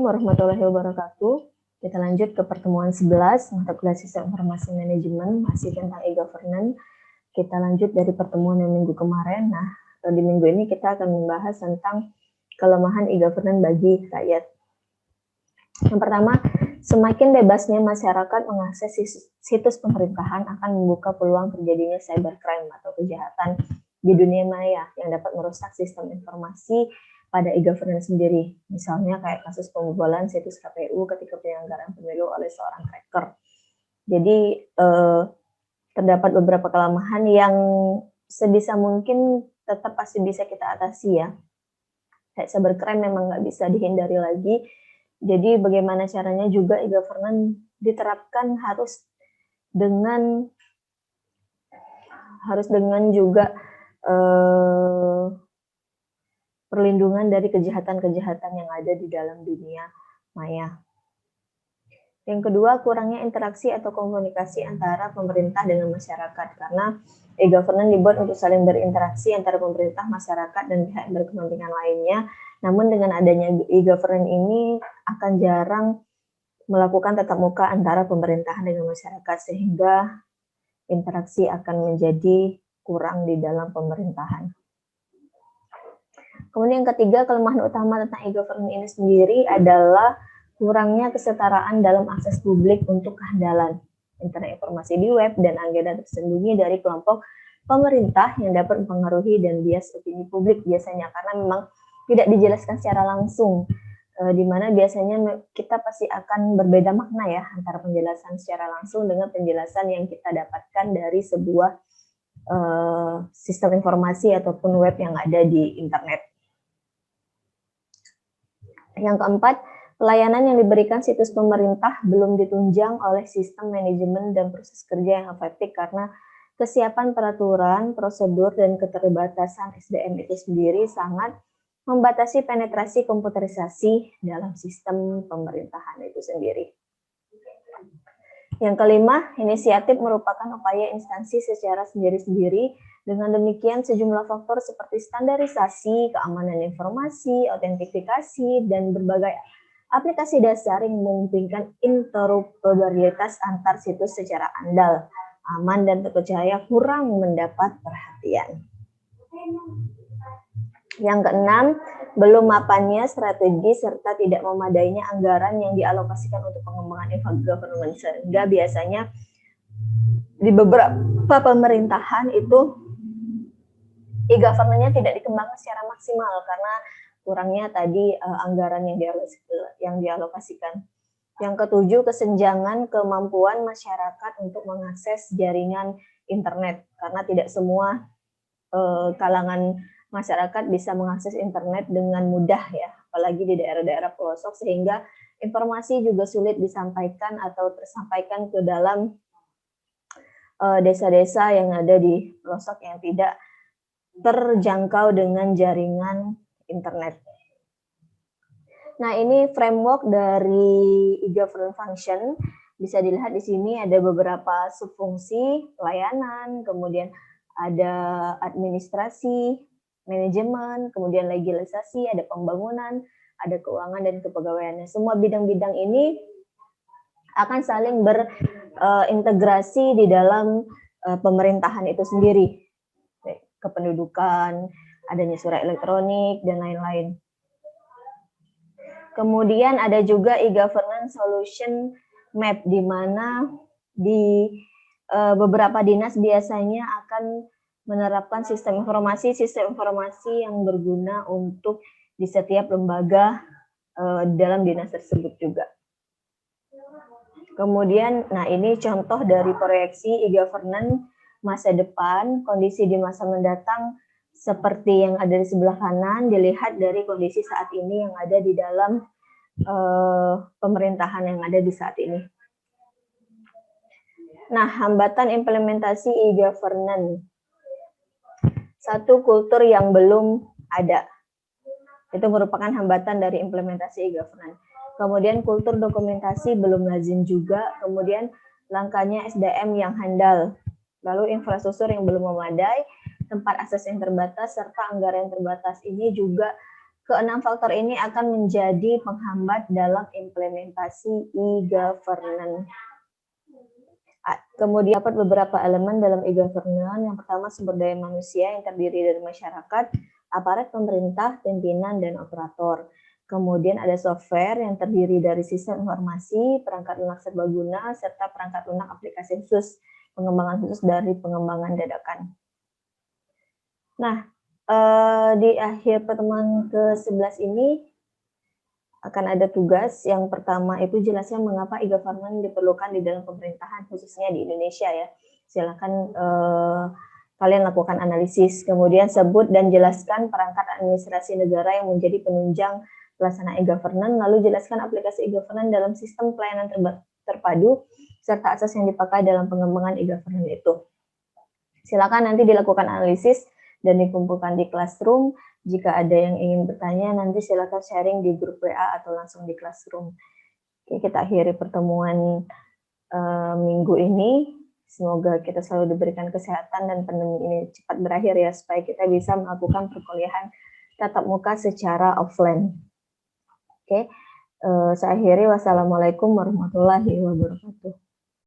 warahmatullahi wabarakatuh. Kita lanjut ke pertemuan 11, mata kuliah Sistem Informasi Manajemen, masih tentang e-governance. Kita lanjut dari pertemuan yang minggu kemarin. Nah, di minggu ini kita akan membahas tentang kelemahan e-governance bagi rakyat. Yang pertama, semakin bebasnya masyarakat mengakses situs pemerintahan akan membuka peluang terjadinya cybercrime atau kejahatan di dunia maya yang dapat merusak sistem informasi pada e-governance sendiri. Misalnya kayak kasus pembobolan situs KPU ketika penyelenggaraan pemilu oleh seorang hacker. Jadi terdapat beberapa kelemahan yang sebisa mungkin tetap pasti bisa kita atasi ya. Kayak cybercrime memang nggak bisa dihindari lagi. Jadi bagaimana caranya juga e-governance diterapkan harus dengan juga perlindungan dari kejahatan-kejahatan yang ada di dalam dunia maya. Yang kedua, kurangnya interaksi atau komunikasi antara pemerintah dengan masyarakat, karena e-governance dibuat untuk saling berinteraksi antara pemerintah, masyarakat, dan pihak berkepentingan lainnya. Namun dengan adanya e-governance ini akan jarang melakukan tatap muka antara pemerintahan dengan masyarakat, sehingga interaksi akan menjadi kurang di dalam pemerintahan. Kemudian yang ketiga, kelemahan utama tentang e-governance ini sendiri adalah kurangnya kesetaraan dalam akses publik untuk kehandalan internet informasi di web dan agenda tersembunyi dari kelompok pemerintah yang dapat mempengaruhi dan bias opini publik biasanya, karena memang tidak dijelaskan secara langsung, di mana biasanya kita pasti akan berbeda makna ya antara penjelasan secara langsung dengan penjelasan yang kita dapatkan dari sebuah sistem informasi ataupun web yang ada di internet. Yang keempat, pelayanan yang diberikan situs pemerintah belum ditunjang oleh sistem manajemen dan proses kerja yang efektif, karena kesiapan peraturan, prosedur, dan keterbatasan SDM itu sendiri sangat membatasi penetrasi komputerisasi dalam sistem pemerintahan itu sendiri. Yang kelima, inisiatif merupakan upaya instansi secara sendiri-sendiri. Dengan demikian, sejumlah faktor seperti standarisasi, keamanan informasi, autentifikasi, dan berbagai aplikasi dasar yang memungkinkan interoperabilitas antar situs secara andal, aman, dan terpercaya kurang mendapat perhatian. Yang keenam, belum mapannya strategi serta tidak memadainya anggaran yang dialokasikan untuk pengembangan e-government, sehingga biasanya di beberapa pemerintahan itu e-governance-nya tidak dikembangkan secara maksimal karena kurangnya tadi anggaran yang dialokasikan. Yang ketujuh, kesenjangan kemampuan masyarakat untuk mengakses jaringan internet, karena tidak semua kalangan masyarakat bisa mengakses internet dengan mudah ya, apalagi di daerah-daerah pelosok, sehingga informasi juga sulit disampaikan atau tersampaikan ke dalam desa-desa yang ada di pelosok yang tidak terjangkau dengan jaringan internet. Nah, ini framework dari e-governance function. Bisa dilihat di sini ada beberapa subfungsi, pelayanan, kemudian ada administrasi, manajemen, kemudian legislasi, ada pembangunan, ada keuangan dan kepegawaiannya. Semua bidang-bidang ini akan saling berintegrasi di dalam pemerintahan itu sendiri. Kependudukan, adanya surat elektronik, dan lain-lain. Kemudian ada juga e-governance solution map, di mana di beberapa dinas biasanya akan menerapkan sistem informasi yang berguna untuk di setiap lembaga dalam dinas tersebut juga. Kemudian, nah ini contoh dari proyeksi e-governance masa depan, kondisi di masa mendatang seperti yang ada di sebelah kanan, dilihat dari kondisi saat ini yang ada di dalam pemerintahan yang ada di saat ini. Nah, hambatan implementasi e-governance. Satu, kultur yang belum ada. Itu merupakan hambatan dari implementasi e-governance. Kemudian kultur dokumentasi belum lazim juga. Kemudian langkahnya SDM yang handal. Lalu infrastruktur yang belum memadai, tempat akses yang terbatas, serta anggaran yang terbatas. Ini juga keenam faktor ini akan menjadi penghambat dalam implementasi e-governance. Kemudian dapat beberapa elemen dalam e-governance. Yang pertama, sumber daya manusia yang terdiri dari masyarakat, aparat pemerintah, pimpinan, dan operator. Kemudian ada software yang terdiri dari sistem informasi, perangkat lunak serbaguna, serta perangkat lunak aplikasi khusus, pengembangan khusus dari pengembangan dadakan. Nah, di akhir pertemuan ke-11 ini akan ada tugas. Yang pertama itu jelaskan mengapa e-government diperlukan di dalam pemerintahan, khususnya di Indonesia ya. Silakan kalian lakukan analisis. Kemudian sebut dan jelaskan perangkat administrasi negara yang menjadi penunjang pelaksanaan e-governance. Lalu jelaskan aplikasi e-governance dalam sistem pelayanan terpadu serta asas yang dipakai dalam pengembangan e-governance itu. Silakan nanti dilakukan analisis dan dikumpulkan di classroom. Jika ada yang ingin bertanya, nanti silakan sharing di grup WA atau langsung di classroom. Oke, kita akhiri pertemuan minggu ini. Semoga kita selalu diberikan kesehatan dan pandemi ini cepat berakhir ya, supaya kita bisa melakukan perkuliahan tatap muka secara offline. Oke, saya akhiri. Wassalamualaikum warahmatullahi wabarakatuh.